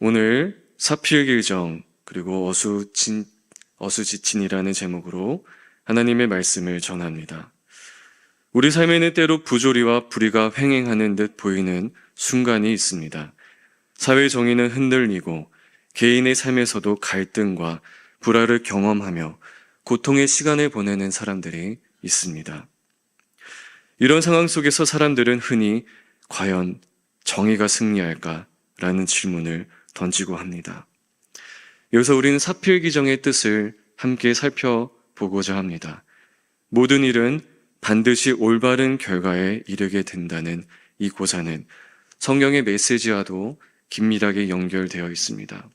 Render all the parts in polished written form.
오늘 사필길정 그리고 어수지친이라는 제목으로 하나님의 말씀을 전합니다. 우리 삶에는 때로 부조리와 불의가 횡행하는 듯 보이는 순간이 있습니다. 사회 정의는 흔들리고 개인의 삶에서도 갈등과 불화를 경험하며 고통의 시간을 보내는 사람들이 있습니다. 이런 상황 속에서 사람들은 흔히 과연 정의가 승리할까라는 질문을 던지고 합니다. 여기서 우리는 사필기정의 뜻을 함께 살펴보고자 합니다. 모든 일은 반드시 올바른 결과에 이르게 된다는 이 고사는 성경의 메시지와도 긴밀하게 연결되어 있습니다.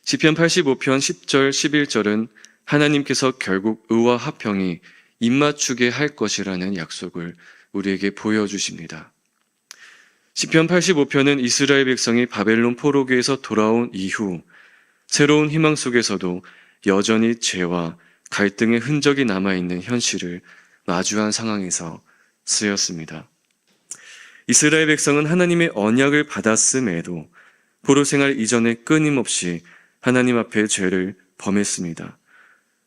시편 85편 10절 11절은 하나님께서 결국 의와 화평이 입맞추게 할 것이라는 약속을 우리에게 보여주십니다. 시편 85편은 이스라엘 백성이 바벨론 포로기에서 돌아온 이후 새로운 희망 속에서도 여전히 죄와 갈등의 흔적이 남아있는 현실을 마주한 상황에서 쓰였습니다. 이스라엘 백성은 하나님의 언약을 받았음에도 포로 생활 이전에 끊임없이 하나님 앞에 죄를 범했습니다.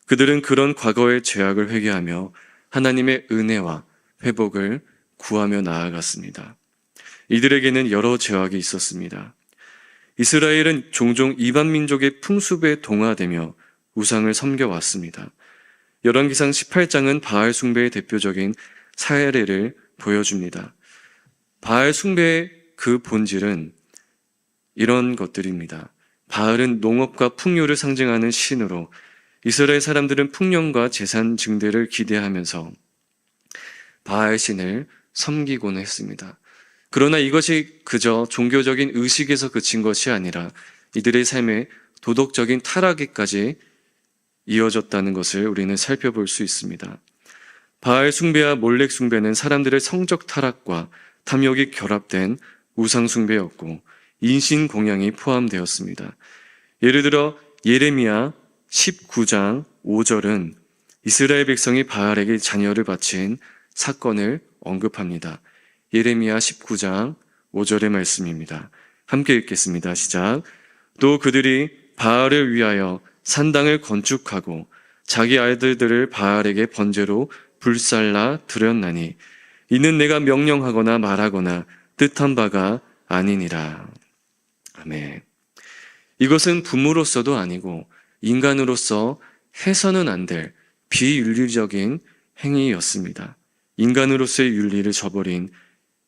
그들은 그런 과거의 죄악을 회개하며 하나님의 은혜와 회복을 구하며 나아갔습니다. 이들에게는 여러 죄악이 있었습니다. 이스라엘은 종종 이방 민족의 풍습에 동화되며 우상을 섬겨왔습니다. 열왕기상 18장은 바알 숭배의 대표적인 사례를 보여줍니다. 바알 숭배의 그 본질은 이런 것들입니다. 바알은 농업과 풍요를 상징하는 신으로 이스라엘 사람들은 풍년과 재산 증대를 기대하면서 바알 신을 섬기곤 했습니다. 그러나 이것이 그저 종교적인 의식에서 그친 것이 아니라 이들의 삶에 도덕적인 타락에까지 이어졌다는 것을 우리는 살펴볼 수 있습니다. 바알 숭배와 몰렉 숭배는 사람들의 성적 타락과 탐욕이 결합된 우상 숭배였고 인신 공양이 포함되었습니다. 예를 들어 예레미야 19장 5절은 이스라엘 백성이 바알에게 자녀를 바친 사건을 언급합니다. 예레미야 19장 5절의 말씀입니다. 함께 읽겠습니다. 시작. 또 그들이 바알을 위하여 산당을 건축하고 자기 아들들을 바알에게 번제로 불살라 드렸나니 이는 내가 명령하거나 말하거나 뜻한 바가 아니니라. 아멘. 이것은 부모로서도 아니고 인간으로서 해서는 안 될 비윤리적인 행위였습니다. 인간으로서의 윤리를 저버린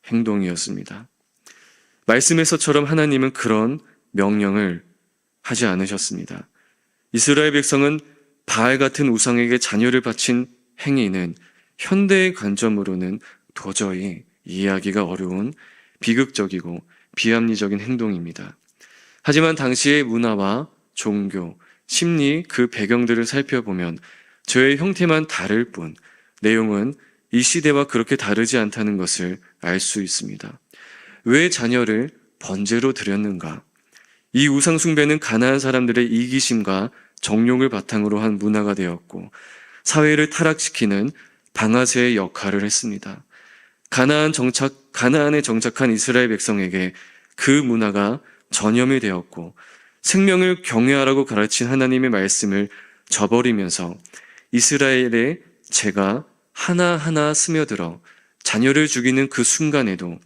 행동이었습니다. 말씀에서처럼 하나님은 그런 명령을 하지 않으셨습니다. 이스라엘 백성은 바알 같은 우상에게 자녀를 바친 행위는 현대의 관점으로는 도저히 이해하기가 어려운 비극적이고 비합리적인 행동입니다. 하지만 당시의 문화와 종교, 심리 그 배경들을 살펴보면 죄의 형태만 다를 뿐 내용은 이 시대와 그렇게 다르지 않다는 것을 알 수 있습니다. 왜 자녀를 번제로 드렸는가? 이 우상 숭배는 가나안 사람들의 이기심과 정욕을 바탕으로 한 문화가 되었고 사회를 타락시키는 방아쇠의 역할을 했습니다. 가나안에 정착한 이스라엘 백성에게 그 문화가 전염이 되었고 생명을 경외하라고 가르친 하나님의 말씀을 저버리면서 이스라엘의 죄가 하나하나 스며들어 자녀를 죽이는 그 순간에도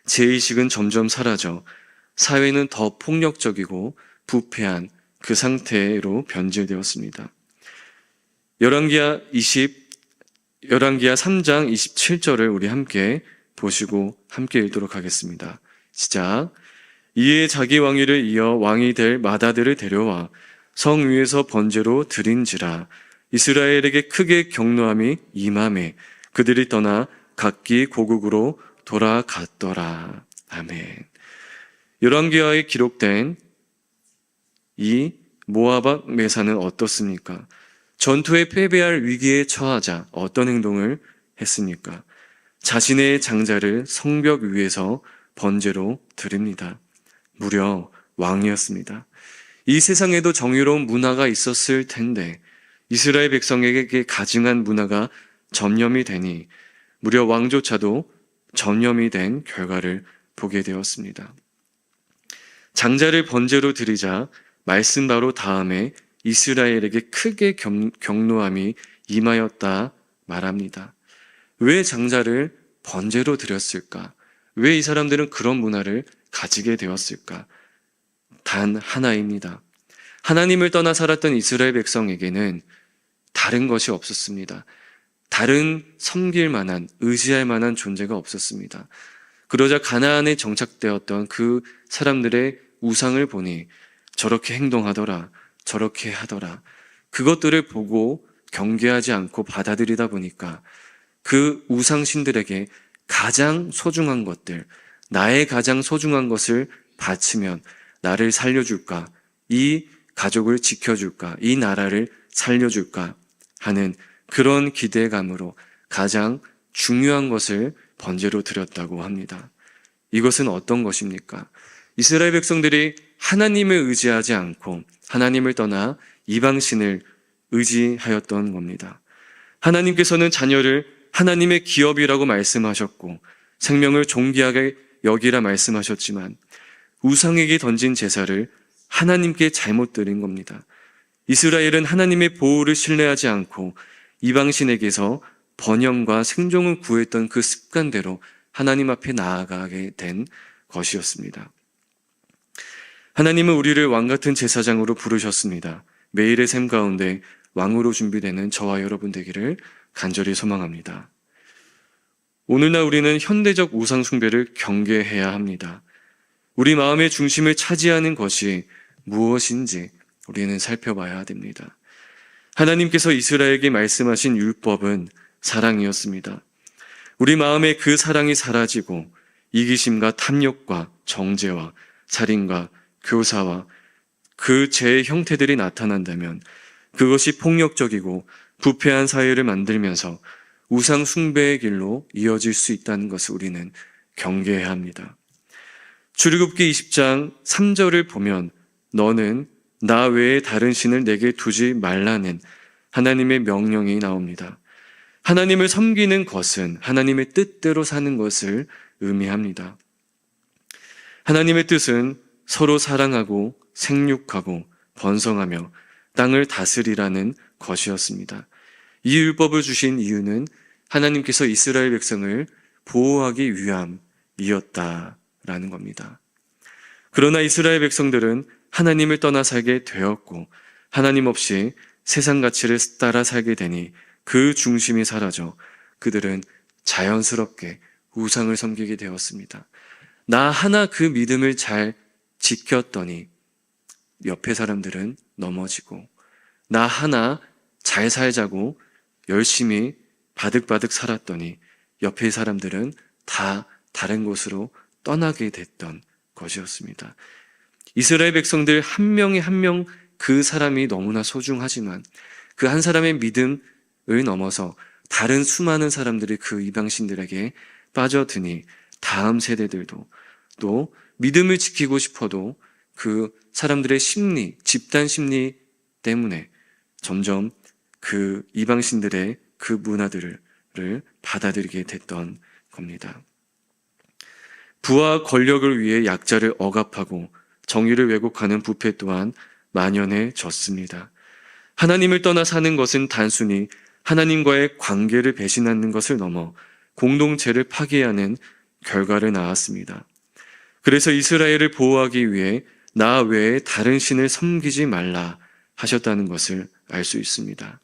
죄의식은 점점 사라져 사회는 더 폭력적이고 부패한 그 상태로 변질되었습니다. 열왕기하 3장 27절을 우리 함께 보시고 함께 읽도록 하겠습니다. 시작. 이에 자기 왕위를 이어 왕이 될 맏아들을 데려와 성 위에서 번제로 드린지라. 이스라엘에게 크게 경노함이 임하매 그들이 떠나 각기 고국으로 돌아갔더라. 아멘. 열왕기하에 기록된 이 모아박 매사는 어떻습니까? 전투에 패배할 위기에 처하자 어떤 행동을 했습니까? 자신의 장자를 성벽 위에서 번제로 드립니다. 무려 왕이었습니다. 이 세상에도 정의로운 문화가 있었을 텐데 이스라엘 백성에게 가증한 문화가 점령이 되니 무려 왕조차도 전염이 된 결과를 보게 되었습니다. 장자를 번제로 드리자 말씀 바로 다음에 이스라엘에게 크게 경노함이 임하였다 말합니다. 왜 장자를 번제로 드렸을까? 왜 이 사람들은 그런 문화를 가지게 되었을까? 단 하나입니다. 하나님을 떠나 살았던 이스라엘 백성에게는 다른 것이 없었습니다. 다른 섬길 만한, 의지할 만한 존재가 없었습니다. 그러자 가나안에 정착되었던 그 사람들의 우상을 보니 저렇게 행동하더라, 저렇게 하더라. 그것들을 보고 경계하지 않고 받아들이다 보니까 그 우상신들에게 가장 소중한 것들, 나의 가장 소중한 것을 바치면 나를 살려줄까, 이 가족을 지켜줄까, 이 나라를 살려줄까 하는 그런 기대감으로 가장 중요한 것을 번제로 드렸다고 합니다. 이것은 어떤 것입니까? 이스라엘 백성들이 하나님을 의지하지 않고 하나님을 떠나 이방신을 의지하였던 겁니다. 하나님께서는 자녀를 하나님의 기업이라고 말씀하셨고 생명을 존귀하게 여기라 말씀하셨지만 우상에게 던진 제사를 하나님께 잘못 드린 겁니다. 이스라엘은 하나님의 보호를 신뢰하지 않고 이방신에게서 번영과 생존을 구했던 그 습관대로 하나님 앞에 나아가게 된 것이었습니다. 하나님은 우리를 왕같은 제사장으로 부르셨습니다. 매일의 삶 가운데 왕으로 준비되는 저와 여러분 되기를 간절히 소망합니다. 오늘날 우리는 현대적 우상 숭배를 경계해야 합니다. 우리 마음의 중심을 차지하는 것이 무엇인지 우리는 살펴봐야 됩니다. 하나님께서 이스라엘에게 말씀하신 율법은 사랑이었습니다. 우리 마음에 그 사랑이 사라지고 이기심과 탐욕과 정죄와 살인과 교사와 그 죄의 형태들이 나타난다면 그것이 폭력적이고 부패한 사회를 만들면서 우상 숭배의 길로 이어질 수 있다는 것을 우리는 경계해야 합니다. 출애굽기 20장 3절을 보면 너는 나 외에 다른 신을 내게 두지 말라는 하나님의 명령이 나옵니다. 하나님을 섬기는 것은 하나님의 뜻대로 사는 것을 의미합니다. 하나님의 뜻은 서로 사랑하고 생육하고 번성하며 땅을 다스리라는 것이었습니다. 이 율법을 주신 이유는 하나님께서 이스라엘 백성을 보호하기 위함이었다라는 겁니다. 그러나 이스라엘 백성들은 하나님을 떠나 살게 되었고 하나님 없이 세상 가치를 따라 살게 되니 그 중심이 사라져 그들은 자연스럽게 우상을 섬기게 되었습니다. 나 하나 그 믿음을 잘 지켰더니 옆에 사람들은 넘어지고 나 하나 잘 살자고 열심히 바득바득 살았더니 옆에 사람들은 다 다른 곳으로 떠나게 됐던 것이었습니다. 이스라엘 백성들 한 명에 한 명 그 사람이 너무나 소중하지만 그 한 사람의 믿음을 넘어서 다른 수많은 사람들이 그 이방신들에게 빠져드니 다음 세대들도 또 믿음을 지키고 싶어도 그 사람들의 심리, 집단 심리 때문에 점점 그 이방신들의 그 문화들을 받아들이게 됐던 겁니다. 부와 권력을 위해 약자를 억압하고 정의를 왜곡하는 부패 또한 만연해졌습니다. 하나님을 떠나 사는 것은 단순히 하나님과의 관계를 배신하는 것을 넘어 공동체를 파괴하는 결과를 낳았습니다. 그래서 이스라엘을 보호하기 위해 나 외에 다른 신을 섬기지 말라 하셨다는 것을 알 수 있습니다.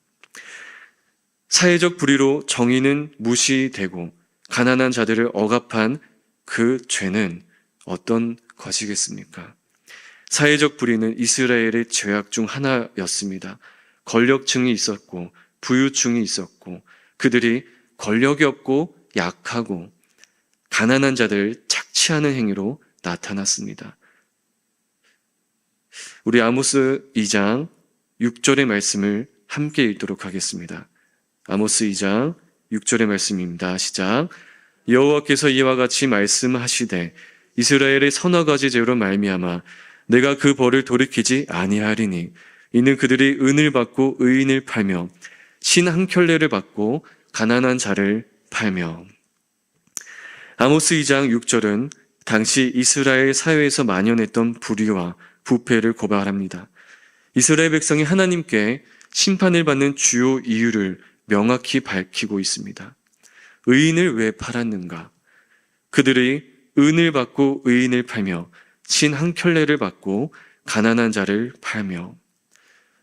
사회적 불의로 정의는 무시되고 가난한 자들을 억압한 그 죄는 어떤 것이겠습니까? 사회적 불의는 이스라엘의 죄악 중 하나였습니다. 권력층이 있었고 부유층이 있었고 그들이 권력이 없고 약하고 가난한 자들을 착취하는 행위로 나타났습니다. 우리 아모스 2장 6절의 말씀을 함께 읽도록 하겠습니다. 아모스 2장 6절의 말씀입니다. 시작. 여호와께서 이와 같이 말씀하시되 이스라엘의 서너 가지 죄로 말미암아 내가 그 벌을 돌이키지 아니하리니 이는 그들이 은을 받고 의인을 팔며 신 한 켤레를 받고 가난한 자를 팔며. 아모스 2장 6절은 당시 이스라엘 사회에서 만연했던 불의와 부패를 고발합니다. 이스라엘 백성이 하나님께 심판을 받는 주요 이유를 명확히 밝히고 있습니다. 의인을 왜 팔았는가? 그들이 은을 받고 의인을 팔며 신 한 켤레를 받고 가난한 자를 팔며.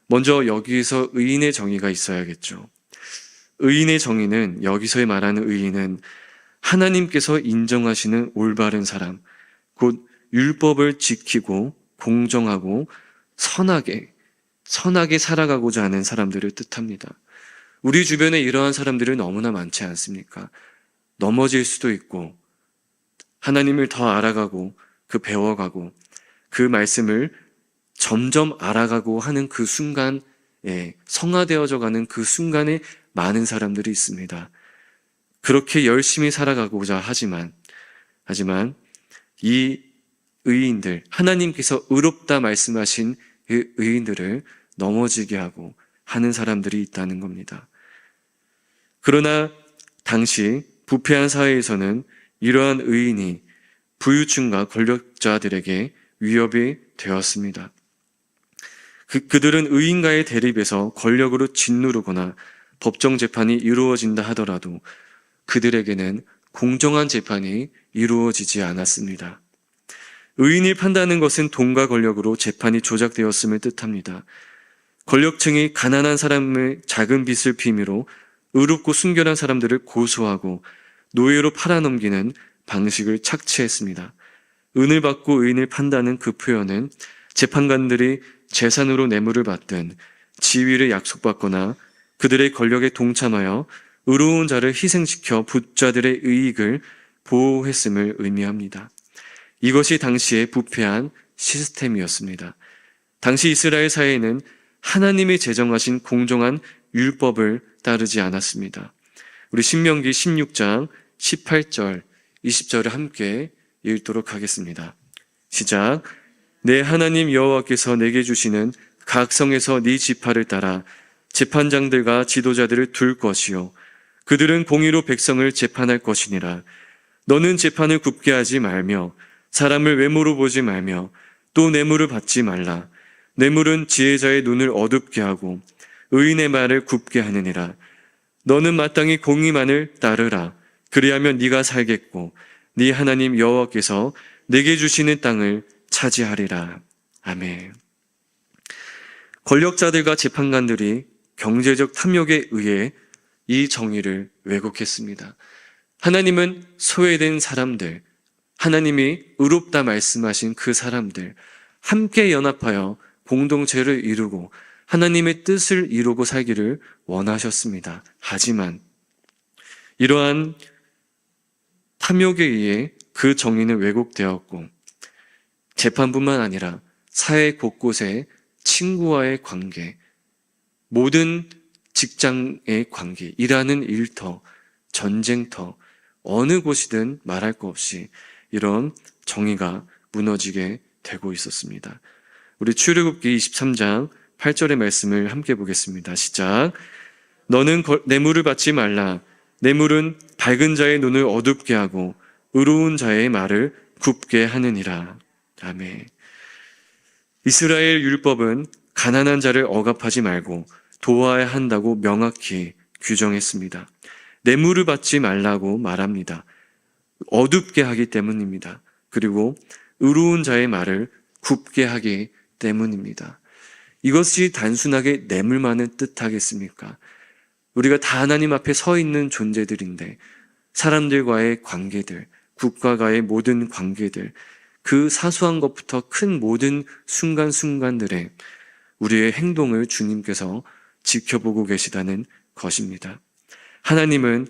먼저 여기에서 의인의 정의가 있어야겠죠. 의인의 정의는, 여기서 말하는 의인은 하나님께서 인정하시는 올바른 사람, 곧 율법을 지키고 공정하고 선하게 살아가고자 하는 사람들을 뜻합니다. 우리 주변에 이러한 사람들은 너무나 많지 않습니까? 넘어질 수도 있고 하나님을 더 알아가고 배워가고 그 말씀을 점점 알아가고 하는 그 순간에, 성화되어져 가는 그 순간에 많은 사람들이 있습니다. 그렇게 열심히 살아가고자 하지만 이 의인들, 하나님께서 의롭다 말씀하신 그 의인들을 넘어지게 하고 하는 사람들이 있다는 겁니다. 그러나 당시 부패한 사회에서는 이러한 의인이 부유층과 권력자들에게 위협이 되었습니다. 그들은 의인과의 대립에서 권력으로 짓누르거나 법정 재판이 이루어진다 하더라도 그들에게는 공정한 재판이 이루어지지 않았습니다. 의인을 판다는 것은 돈과 권력으로 재판이 조작되었음을 뜻합니다. 권력층이 가난한 사람의 작은 빚을 빌미로 의롭고 순결한 사람들을 고소하고 노예로 팔아넘기는 방식을 착취했습니다. 은을 받고 의인을 판다는 그 표현은 재판관들이 재산으로 뇌물을 받든 지위를 약속받거나 그들의 권력에 동참하여 의로운 자를 희생시켜 부자들의 이익을 보호했음을 의미합니다. 이것이 당시의 부패한 시스템이었습니다. 당시 이스라엘 사회에는 하나님이 제정하신 공정한 율법을 따르지 않았습니다. 우리 신명기 16장 18절, 20절을 함께 읽도록 하겠습니다. 시작. 내 하나님 여호와께서 내게 주시는 각 성에서 네 지파를 따라 재판장들과 지도자들을 둘 것이요 그들은 공의로 백성을 재판할 것이니라. 너는 재판을 굽게 하지 말며 사람을 외모로 보지 말며 또 뇌물을 받지 말라. 뇌물은 지혜자의 눈을 어둡게 하고 의인의 말을 굽게 하느니라. 너는 마땅히 공의만을 따르라. 그리하면 네가 살겠고 네 하나님 여호와께서 내게 주시는 땅을 차지하리라. 아멘. 권력자들과 재판관들이 경제적 탐욕에 의해 이 정의를 왜곡했습니다. 하나님은 소외된 사람들, 하나님이 의롭다 말씀하신 그 사람들, 함께 연합하여 공동체를 이루고 하나님의 뜻을 이루고 살기를 원하셨습니다. 하지만 이러한 탐욕에 의해 그 정의는 왜곡되었고 재판뿐만 아니라 사회 곳곳에 친구와의 관계, 모든 직장의 관계, 일하는 일터, 전쟁터, 어느 곳이든 말할 거 없이 이런 정의가 무너지게 되고 있었습니다. 우리 출애굽기 23장 8절의 말씀을 함께 보겠습니다. 시작. 너는 뇌물을 받지 말라. 뇌물은 밝은 자의 눈을 어둡게 하고 의로운 자의 말을 굽게 하느니라. 아멘. 이스라엘 율법은 가난한 자를 억압하지 말고 도와야 한다고 명확히 규정했습니다. 뇌물을 받지 말라고 말합니다. 어둡게 하기 때문입니다. 그리고 의로운 자의 말을 굽게 하기 때문입니다. 이것이 단순하게 뇌물만을 뜻하겠습니까? 우리가 다 하나님 앞에 서 있는 존재들인데 사람들과의 관계들, 국가와의 모든 관계들, 그 사소한 것부터 큰 모든 순간순간들에 우리의 행동을 주님께서 지켜보고 계시다는 것입니다. 하나님은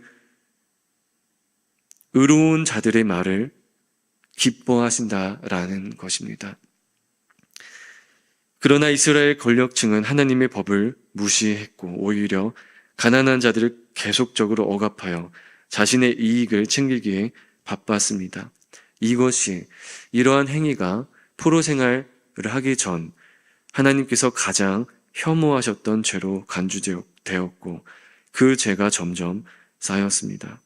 의로운 자들의 말을 기뻐하신다라는 것입니다. 그러나 이스라엘 권력층은 하나님의 법을 무시했고 오히려 가난한 자들을 계속적으로 억압하여 자신의 이익을 챙기기에 바빴습니다. 이러한 행위가 포로 생활을 하기 전 하나님께서 가장 혐오하셨던 죄로 간주되었고 그 죄가 점점 쌓였습니다.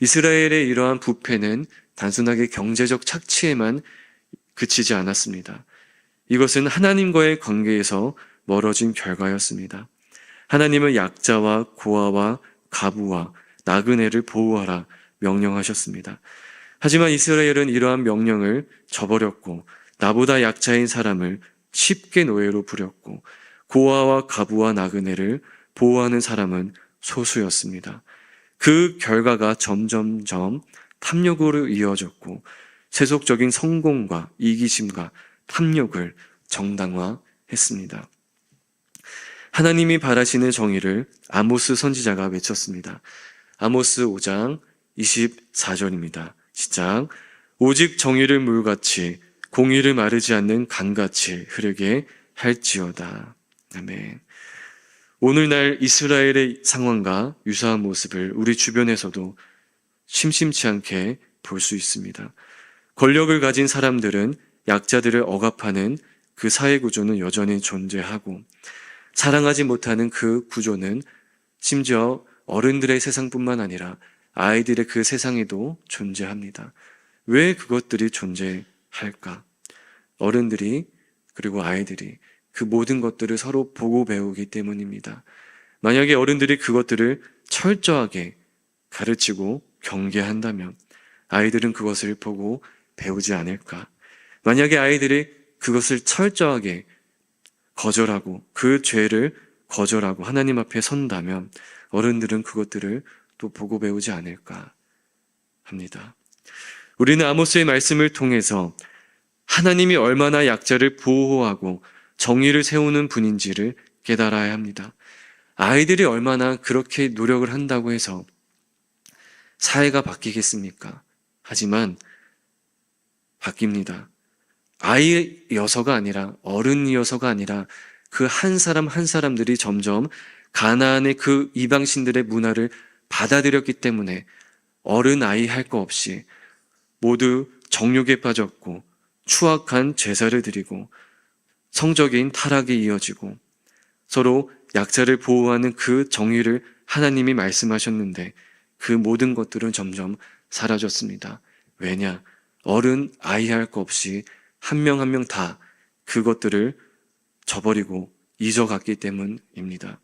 이스라엘의 이러한 부패는 단순하게 경제적 착취에만 그치지 않았습니다. 이것은 하나님과의 관계에서 멀어진 결과였습니다. 하나님은 약자와 고아와 가부와 나그네를 보호하라 명령하셨습니다. 하지만 이스라엘은 이러한 명령을 저버렸고 나보다 약자인 사람을 쉽게 노예로 부렸고 고아와 가부와 나그네를 보호하는 사람은 소수였습니다. 그 결과가 점점점 탐욕으로 이어졌고 세속적인 성공과 이기심과 탐욕을 정당화했습니다. 하나님이 바라시는 정의를 아모스 선지자가 외쳤습니다. 아모스 5장 24절입니다. 시작. 오직 정의를 물같이 공의를 마르지 않는 강같이 흐르게 할지어다. 아멘. 오늘날 이스라엘의 상황과 유사한 모습을 우리 주변에서도 심심치 않게 볼 수 있습니다. 권력을 가진 사람들은 약자들을 억압하는 그 사회 구조는 여전히 존재하고 사랑하지 못하는 그 구조는 심지어 어른들의 세상뿐만 아니라 아이들의 그 세상에도 존재합니다. 왜 그것들이 존재할까? 어른들이 그리고 아이들이 그 모든 것들을 서로 보고 배우기 때문입니다. 만약에 어른들이 그것들을 철저하게 가르치고 경계한다면 아이들은 그것을 보고 배우지 않을까? 만약에 아이들이 그것을 철저하게 거절하고 그 죄를 거절하고 하나님 앞에 선다면 어른들은 그것들을 또 보고 배우지 않을까 합니다. 우리는 아모스의 말씀을 통해서 하나님이 얼마나 약자를 보호하고 정의를 세우는 분인지를 깨달아야 합니다. 아이들이 얼마나 그렇게 노력을 한다고 해서 사회가 바뀌겠습니까? 하지만 바뀝니다. 아이여서가 아니라 어른이어서가 아니라 그 한 사람 한 사람들이 점점 가나안의 그 이방신들의 문화를 받아들였기 때문에 어른 아이 할 거 없이 모두 정욕에 빠졌고 추악한 제사를 드리고 성적인 타락이 이어지고 서로 약자를 보호하는 그 정의를 하나님이 말씀하셨는데 그 모든 것들은 점점 사라졌습니다. 왜냐? 어른 아이 할 거 없이 한 명 한 명 다 그것들을 저버리고 잊어갔기 때문입니다.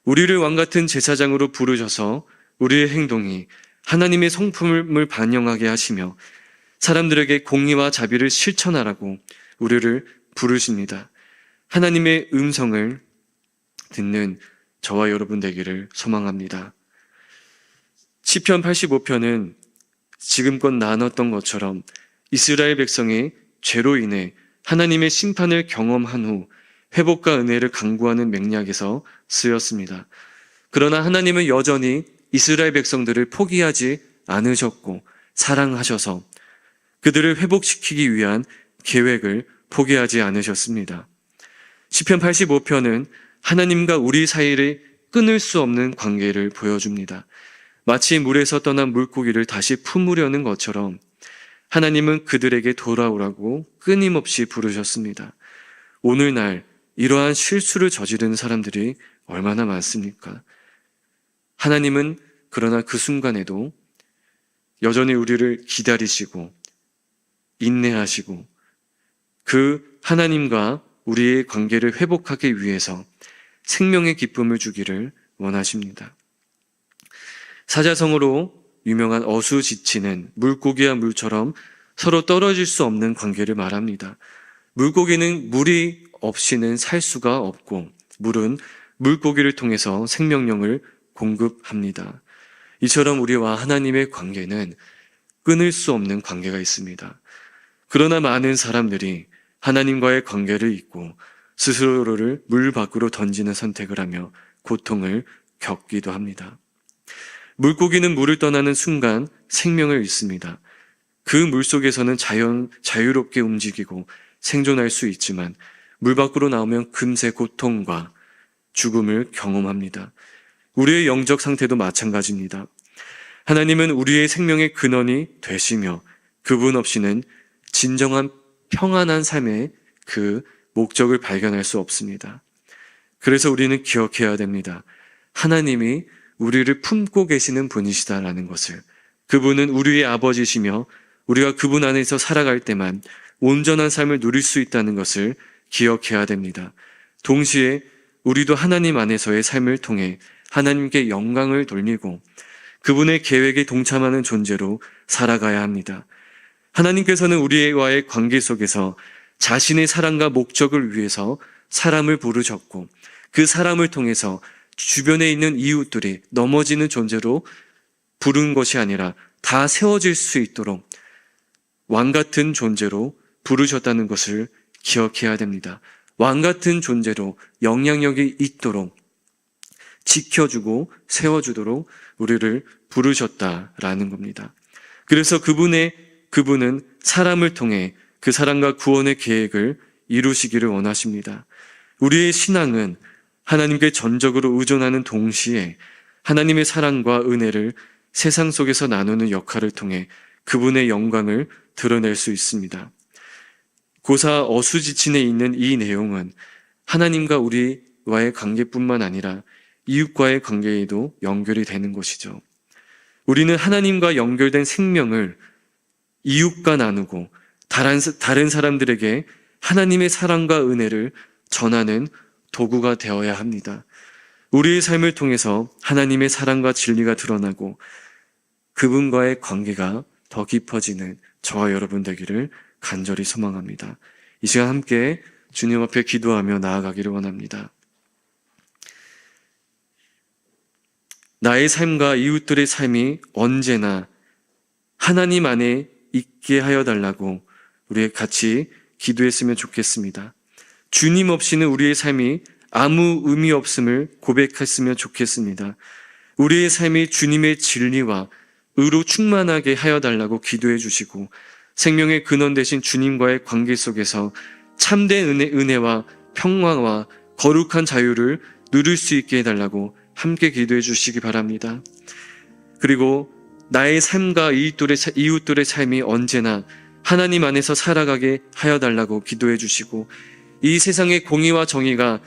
우리를 왕같은 제사장으로 부르셔서 우리의 행동이 하나님의 성품을 반영하게 하시며 사람들에게 공의와 자비를 실천하라고 우리를 부르십니다. 하나님의 음성을 듣는 저와 여러분 되기를 소망합니다. 시편 85편은 지금껏 나눴던 것처럼 이스라엘 백성의 죄로 인해 하나님의 심판을 경험한 후 회복과 은혜를 강구하는 맥락에서 쓰였습니다. 그러나 하나님은 여전히 이스라엘 백성들을 포기하지 않으셨고 사랑하셔서 그들을 회복시키기 위한 계획을 포기하지 않으셨습니다. 시편 85편은 하나님과 우리 사이를 끊을 수 없는 관계를 보여줍니다. 마치 물에서 떠난 물고기를 다시 품으려는 것처럼 하나님은 그들에게 돌아오라고 끊임없이 부르셨습니다. 오늘날 이러한 실수를 저지르는 사람들이 얼마나 많습니까? 하나님은 그러나 그 순간에도 여전히 우리를 기다리시고 인내하시고 그 하나님과 우리의 관계를 회복하기 위해서 생명의 기쁨을 주기를 원하십니다. 사자성어로 유명한 어수지치는 물고기와 물처럼 서로 떨어질 수 없는 관계를 말합니다. 물고기는 물이 없이는 살 수가 없고 물은 물고기를 통해서 생명력을 공급합니다. 이처럼 우리와 하나님의 관계는 끊을 수 없는 관계가 있습니다. 그러나 많은 사람들이 하나님과의 관계를 잊고 스스로를 물 밖으로 던지는 선택을 하며 고통을 겪기도 합니다. 물고기는 물을 떠나는 순간 생명을 잃습니다. 그 물속에서는 자유롭게 움직이고 생존할 수 있지만 물 밖으로 나오면 금세 고통과 죽음을 경험합니다. 우리의 영적 상태도 마찬가지입니다. 하나님은 우리의 생명의 근원이 되시며 그분 없이는 진정한 평안한 삶의 그 목적을 발견할 수 없습니다. 그래서 우리는 기억해야 됩니다. 하나님이 우리를 품고 계시는 분이시다라는 것을 그분은 우리의 아버지시며 우리가 그분 안에서 살아갈 때만 온전한 삶을 누릴 수 있다는 것을 기억해야 됩니다. 동시에 우리도 하나님 안에서의 삶을 통해 하나님께 영광을 돌리고 그분의 계획에 동참하는 존재로 살아가야 합니다. 하나님께서는 우리와의 관계 속에서 자신의 사랑과 목적을 위해서 사람을 부르셨고 그 사람을 통해서 주변에 있는 이웃들이 넘어지는 존재로 부른 것이 아니라 다 세워질 수 있도록 왕 같은 존재로 부르셨다는 것을 기억해야 됩니다. 왕 같은 존재로 영향력이 있도록 지켜주고 세워주도록 우리를 부르셨다라는 겁니다. 그래서 그분은 사람을 통해 그 사랑과 구원의 계획을 이루시기를 원하십니다. 우리의 신앙은 하나님께 전적으로 의존하는 동시에 하나님의 사랑과 은혜를 세상 속에서 나누는 역할을 통해 그분의 영광을 드러낼 수 있습니다. 고사 어수지친에 있는 이 내용은 하나님과 우리와의 관계뿐만 아니라 이웃과의 관계에도 연결이 되는 것이죠. 우리는 하나님과 연결된 생명을 이웃과 나누고 다른 사람들에게 하나님의 사랑과 은혜를 전하는 도구가 되어야 합니다. 우리의 삶을 통해서 하나님의 사랑과 진리가 드러나고 그분과의 관계가 더 깊어지는 저와 여러분 되기를 간절히 소망합니다. 이 시간 함께 주님 앞에 기도하며 나아가기를 원합니다. 나의 삶과 이웃들의 삶이 언제나 하나님 안에 있게 하여 달라고 우리 같이 기도했으면 좋겠습니다. 주님 없이는 우리의 삶이 아무 의미 없음을 고백했으면 좋겠습니다. 우리의 삶이 주님의 진리와 의로 충만하게 하여 달라고 기도해 주시고 생명의 근원 되신 주님과의 관계 속에서 참된 은혜와 평화와 거룩한 자유를 누릴 수 있게 해달라고 함께 기도해 주시기 바랍니다. 그리고 나의 삶과 이웃들의 삶이 언제나 하나님 안에서 살아가게 하여 달라고 기도해 주시고 이 세상의 공의와 정의가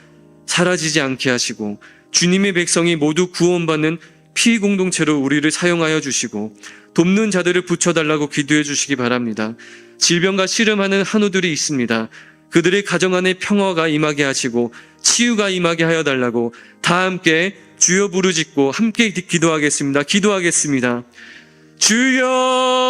사라지지 않게 하시고 주님의 백성이 모두 구원받는 피공동체로 우리를 사용하여 주시고 돕는 자들을 붙여달라고 기도해 주시기 바랍니다. 질병과 씨름하는 한우들이 있습니다. 그들의 가정 안에 평화가 임하게 하시고 치유가 임하게 하여 달라고 다 함께 주여 부르짖고 함께 기도하겠습니다. 주여!